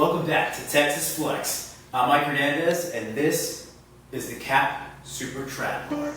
Welcome back to Texas Flex. I'm Mike Hernandez, and this is the CAP Super Trap Bar.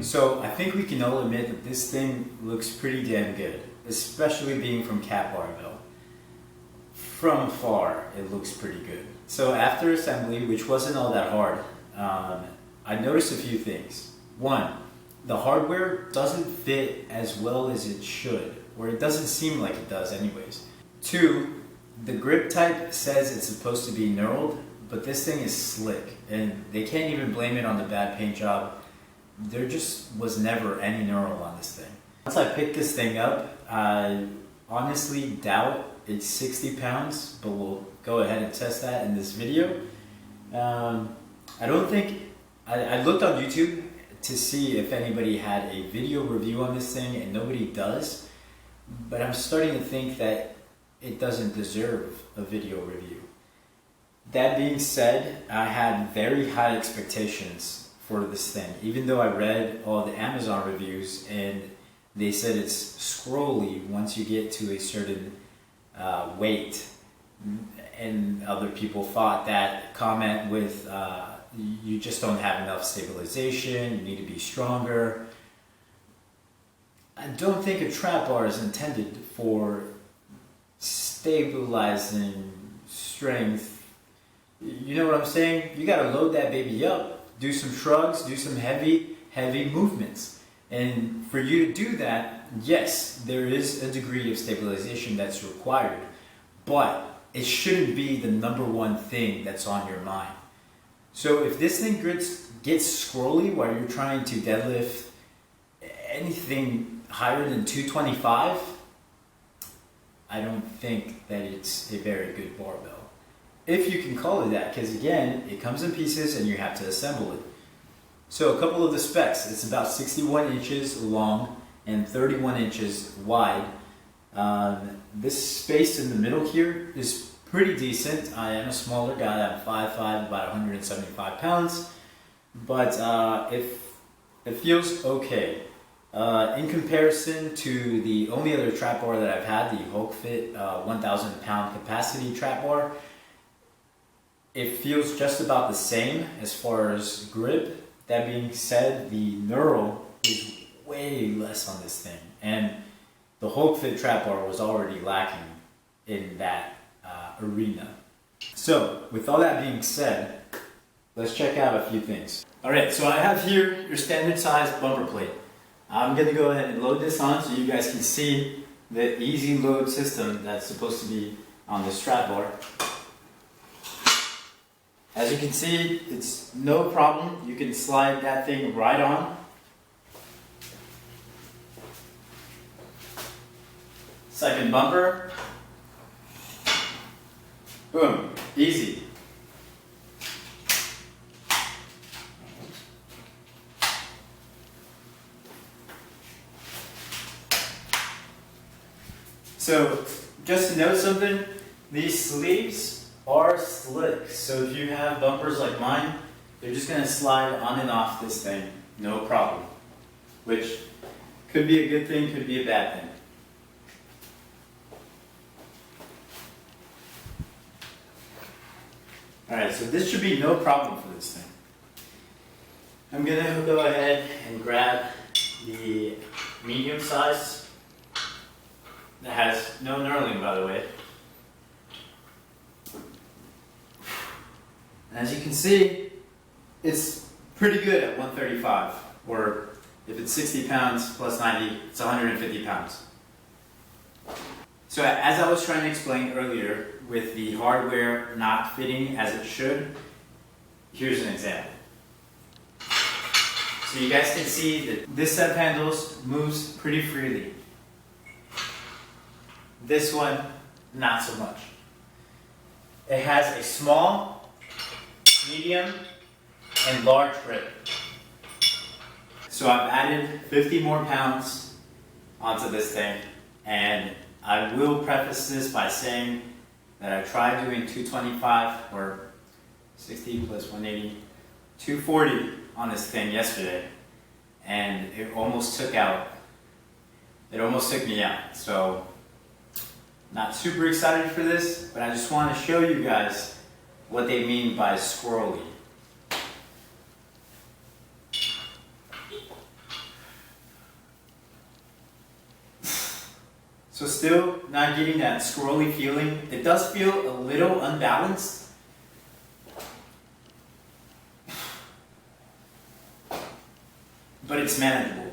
So I think we can all admit that this thing looks pretty damn good, especially being from CAP Barbell. From afar, it looks pretty good. So after assembly, which wasn't all that hard, I noticed a few things. One, the hardware doesn't fit as well as it should, or it doesn't seem like it does anyways. Two, the grip type says it's supposed to be knurled, but this thing is slick, and they can't even blame it on the bad paint job. There just was never any knurl on this thing. Once I picked this thing up, I honestly doubt it's 60 pounds, but we'll go ahead and test that in this video. I looked on YouTube to see if anybody had a video review on this thing, and nobody does, but I'm starting to think that it doesn't deserve a video review. That being said, I had very high expectations for this thing, even though I read all the Amazon reviews and they said it's scrolly once you get to a certain weight, and other people thought that comment with you just don't have enough stabilization, you need to be stronger. I don't think a trap bar is intended for stabilizing strength. You know what I'm saying? You gotta load that baby up, do some shrugs, do some heavy movements. And for you to do that, yes, there is a degree of stabilization that's required, but it shouldn't be the number one thing that's on your mind. So if this thing gets scrolly while you're trying to deadlift anything higher than 225, I don't think that it's a very good barbell. If you can call it that, because again, it comes in pieces and you have to assemble it. So a couple of the specs, it's about 61 inches long and 31 inches wide. This space in the middle here is pretty decent. I am a smaller guy, I'm 5'5", about 175 pounds, but it feels okay. In comparison to the only other trap bar that I've had, the HulkFit 1,000 pound capacity trap bar, it feels just about the same as far as grip. That being said, the knurl is way less on this thing, and the HulkFit trap bar was already lacking in that arena. So, with all that being said, let's check out a few things. Alright, so I have here your standard size bumper plate. I'm going to go ahead and load this on so you guys can see the easy load system that's supposed to be on the strap bar. As you can see, it's no problem. You can slide that thing right on. Second bumper. Boom, easy. So, just to note something, these sleeves are slick. So if you have bumpers like mine, they're just going to slide on and off this thing, no problem. Which could be a good thing, could be a bad thing. Alright, so this should be no problem for this thing. I'm gonna go ahead and grab the medium size that has no knurling, by the way. And as you can see, it's pretty good at 135, or if it's 60 pounds plus 90, it's 150 pounds. So as I was trying to explain earlier, with the hardware not fitting as it should, here's an example. So you guys can see that this set of handles moves pretty freely. This one, not so much. It has a small, medium, and large grip. So I've added 50 more pounds onto this thing, and I will preface this by saying that I tried doing 225 or 60 plus 180, 240 on this thing yesterday, and it almost took me out. So not super excited for this, but I just want to show you guys what they mean by squirrely. So still not getting that squirrely feeling. It does feel a little unbalanced. But it's manageable.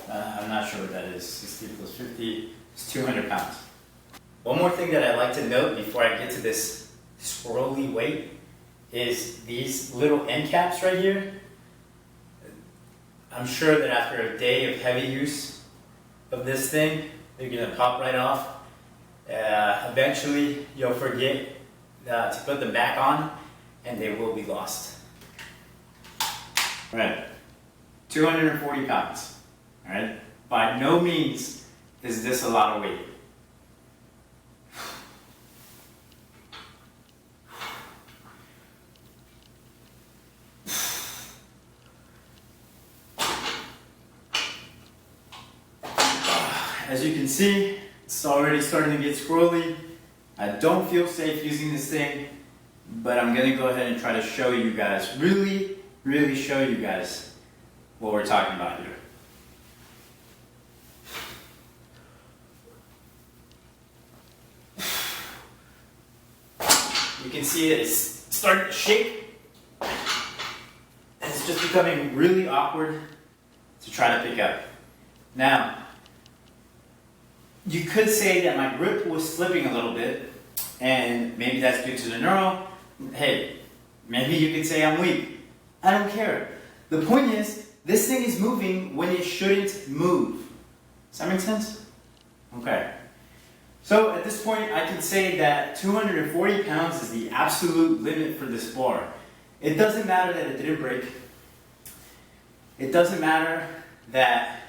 I'm not sure what that is. 60 plus 50 is 200 pounds. One more thing that I'd like to note before I get to this squirrely weight is these little end caps right here. I'm sure that after a day of heavy use of this thing, they're going to pop right off. Eventually, you'll forget to put them back on, and they will be lost. All right, 240 pounds. All right, by no means is this a lot of weight. As you can see, it's already starting to get squirrely. I don't feel safe using this thing, but I'm gonna go ahead and try to show you guys, really show you guys what we're talking about here. You can see that it's starting to shake, and it's just becoming really awkward to try to pick up. Now, you could say that my grip was slipping a little bit, and maybe that's due to the knurl. Hey, maybe you could say I'm weak. I don't care. The point is, this thing is moving when it shouldn't move. Does that make sense? Okay. So at this point, I can say that 240 pounds is the absolute limit for this bar. It doesn't matter that it didn't break. It doesn't matter that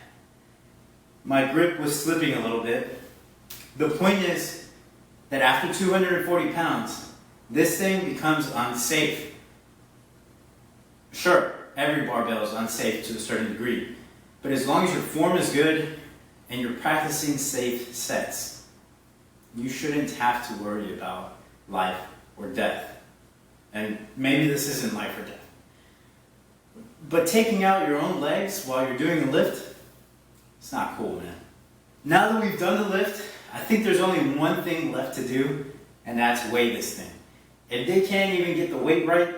my grip was slipping a little bit. The point is that after 240 pounds, this thing becomes unsafe. Sure, every barbell is unsafe to a certain degree, but as long as your form is good and you're practicing safe sets, you shouldn't have to worry about life or death. And maybe this isn't life or death. But taking out your own legs while you're doing a lift, it's not cool, man. Now that we've done the lift, I think there's only one thing left to do, and that's weigh this thing. If they can't even get the weight right,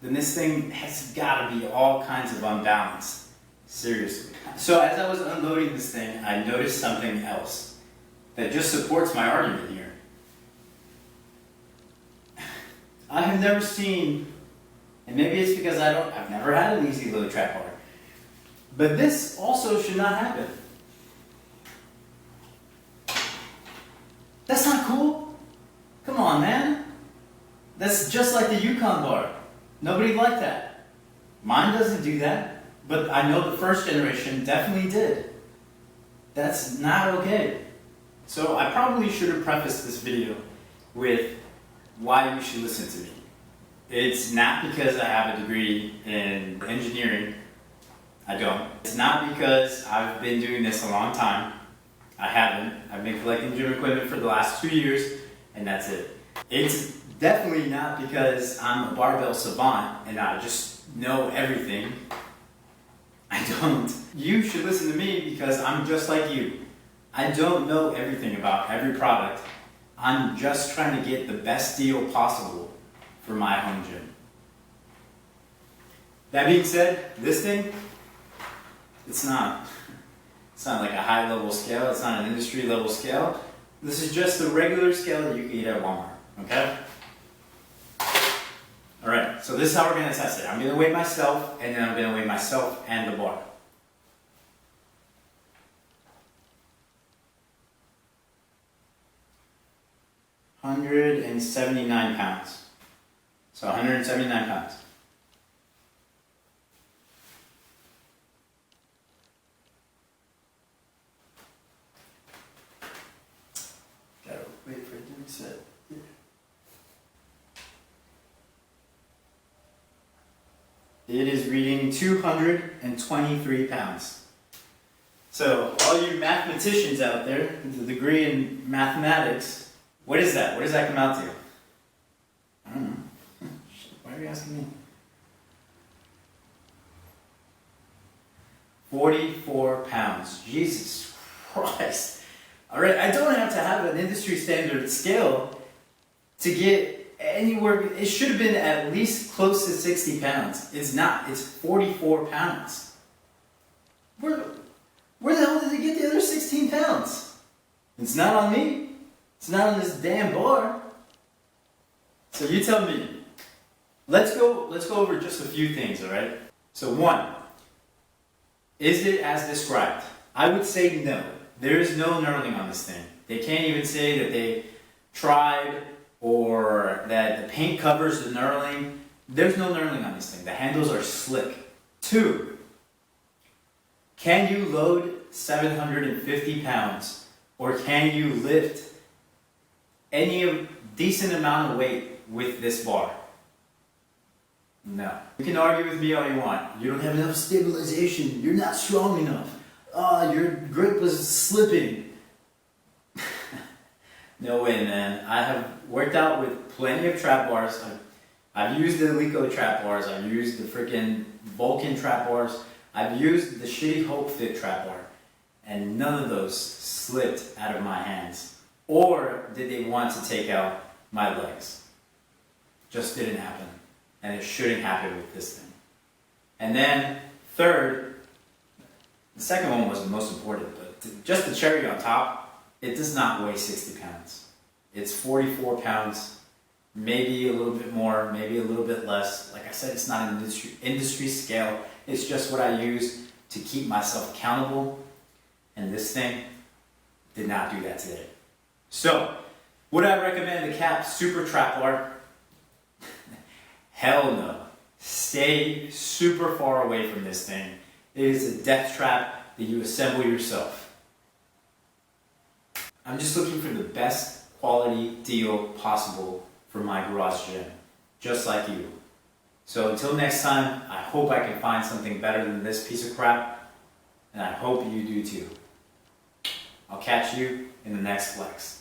then this thing has got to be all kinds of unbalanced. Seriously. So as I was unloading this thing, I noticed something else that just supports my argument here. I have never seen, and maybe it's because I've never had an easy load trap bar, but this also should not happen. That's not cool. Come on, man. That's just like the Yukon bar. Nobody liked that. Mine doesn't do that, but I know the first generation definitely did. That's not okay. So I probably should have prefaced this video with why you should listen to me. It's not because I have a degree in engineering. I don't. It's not because I've been doing this a long time. I haven't. I've been collecting gym equipment for the last 2 years, and that's it. It's definitely not because I'm a barbell savant and I just know everything. I don't. You should listen to me because I'm just like you. I don't know everything about every product. I'm just trying to get the best deal possible for my home gym. That being said, this thing, it's not like a high level scale, it's not an industry level scale. This is just the regular scale that you can get at Walmart, okay? Alright, so this is how we're going to test it. I'm going to weigh myself, and then I'm going to weigh myself and the bar. £179. So 179 pounds. Gotta wait for it to reset. It is reading 223 pounds. So, all you mathematicians out there with a degree in mathematics, what is that? What does that come out to? I don't know. Why are you asking me? 44 pounds. Jesus Christ. Alright, I don't have to have an industry standard scale to get anywhere. It should have been at least close to 60 pounds. It's not. It's 44 pounds. Where the hell did they get the other 16 pounds? It's not on me. It's not on this damn bar. So you tell me. Let's go over just a few things, alright? So one, is it as described? I would say no. There is no knurling on this thing. They can't even say that they tried or that the paint covers the knurling. There's no knurling on this thing. The handles are slick. Two, can you load 750 pounds or can you lift any decent amount of weight with this bar? No. You can argue with me all you want. You don't have enough stabilization. You're not strong enough. Your grip was slipping. No way, man. I have worked out with plenty of trap bars. I've used the Eleiko trap bars. I've used the freaking Vulcan trap bars. I've used the shitty Hope Fit trap bar. And none of those slipped out of my hands. Or did they want to take out my legs? Just didn't happen. And it shouldn't happen with this thing. And then, third, the second one was the most important, but just the cherry on top, it does not weigh 60 pounds. It's 44 pounds, maybe a little bit more, maybe a little bit less. Like I said, it's not an industry scale. It's just what I use to keep myself accountable. And this thing did not do that today. So, would I recommend the CAP Super Trap Bar? Hell no. Stay super far away from this thing. It is a death trap that you assemble yourself. I'm just looking for the best quality deal possible for my garage gym, just like you. So until next time, I hope I can find something better than this piece of crap, and I hope you do too. I'll catch you in the next flex.